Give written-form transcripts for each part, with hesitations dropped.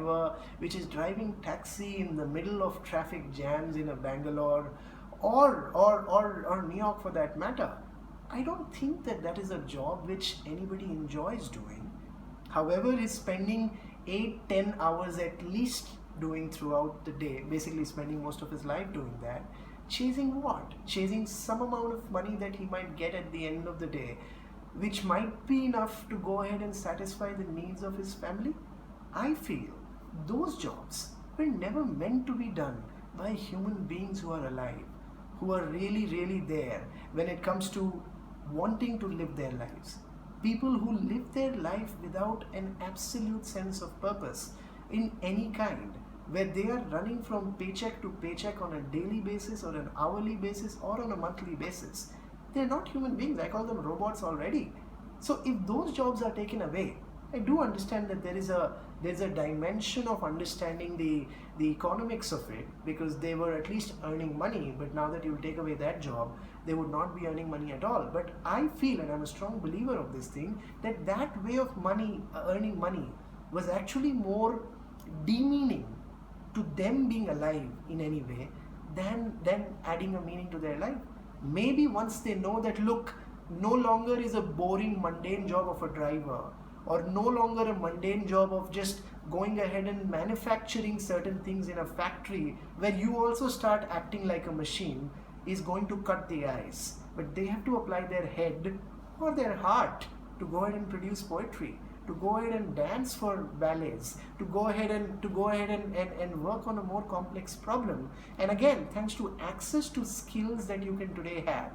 driver which is driving taxi in the middle of traffic jams in a Bangalore or New York for that matter. I don't think that that is a job which anybody enjoys doing. However, he's spending 8-10 hours at least doing throughout the day, basically spending most of his life doing that. Chasing what? Chasing some amount of money that he might get at the end of the day, which might be enough to go ahead and satisfy the needs of his family. I feel those jobs were never meant to be done by human beings who are alive, who are really, really there when it comes to wanting to live their lives. People who live their life without an absolute sense of purpose in any kind, where they are running from paycheck to paycheck on a daily basis or an hourly basis or on a monthly basis. They're not human beings. I call them robots already. So if those jobs are taken away, I do understand that there's a dimension of understanding the economics of it, because they were at least earning money, but now that you take away that job, they would not be earning money at all. But I feel, and I'm a strong believer of this thing, that that way of earning money was actually more demeaning to them being alive in any way than adding a meaning to their life. Maybe once they know that, look, no longer is a boring mundane job of a driver, or no longer a mundane job of just going ahead and manufacturing certain things in a factory where you also start acting like a machine, is going to cut the ice. But they have to apply their head or their heart to go ahead and produce poetry, to go ahead and dance for ballets, to go ahead and work on a more complex problem. And again, thanks to access to skills that you can today have,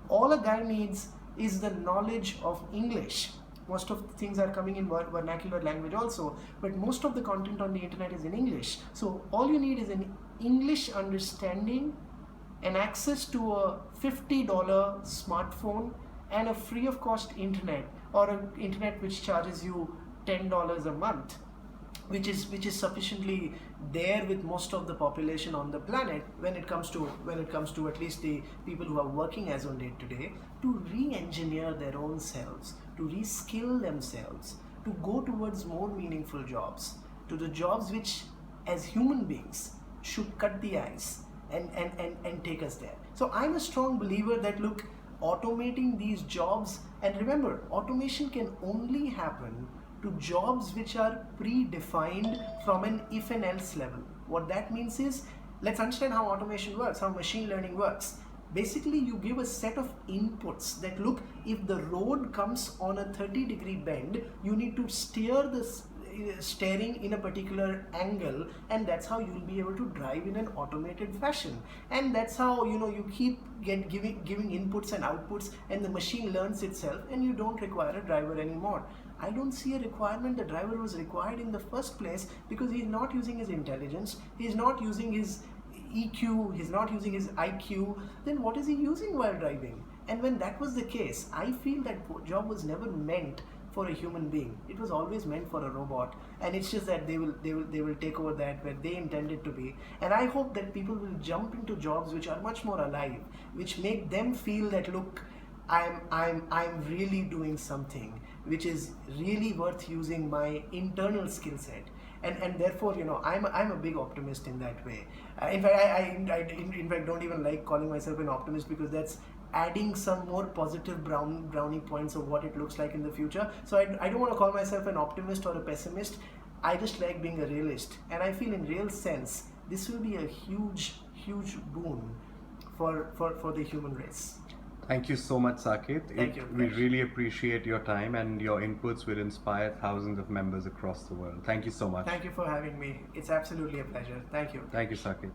all a guy needs is the knowledge of English. Most of the things are coming in vernacular language also, but most of the content on the internet is in English. So all you need is an English understanding and access to a $50 smartphone and a free of cost internet, or an internet which charges you $10 a month, which is sufficiently there with most of the population on the planet when it comes to at least the people who are working as on day today, to re-engineer their own selves, to re-skill themselves, to go towards more meaningful jobs, to the jobs which as human beings should cut the ice and take us there. So I'm a strong believer that, look, automating these jobs, and remember, automation can only happen to jobs which are predefined from an if and else level. What that means is, let's understand how automation works, how machine learning works. Basically, you give a set of inputs that, look, if the road comes on a 30-degree bend, you need to steer the steering in a particular angle, and that's how you'll be able to drive in an automated fashion. And that's how, you keep giving inputs and outputs, and the machine learns itself, and you don't require a driver anymore. I don't see a requirement. The driver was required in the first place because he's not using his intelligence, he's not using his EQ, he's not using his IQ. Then what is he using while driving? And when that was the case, I feel that job was never meant for a human being. It was always meant for a robot, and it's just that they will take over that where they intended to be. And I hope that people will jump into jobs which are much more alive, which make them feel that, look, I'm really doing something which is really worth using my internal skill set. And therefore, I'm a big optimist in that way. In fact, I don't even like calling myself an optimist, because that's adding some more positive brownie points of what it looks like in the future. So I don't want to call myself an optimist or a pessimist. I just like being a realist, and I feel in real sense this will be a huge boon for the human race. Thank you so much, Saket. Thank you. We really appreciate your time, and your inputs will inspire thousands of members across the world. Thank you so much. Thank you for having me. It's absolutely a pleasure. Thank you. Thank you, Saket.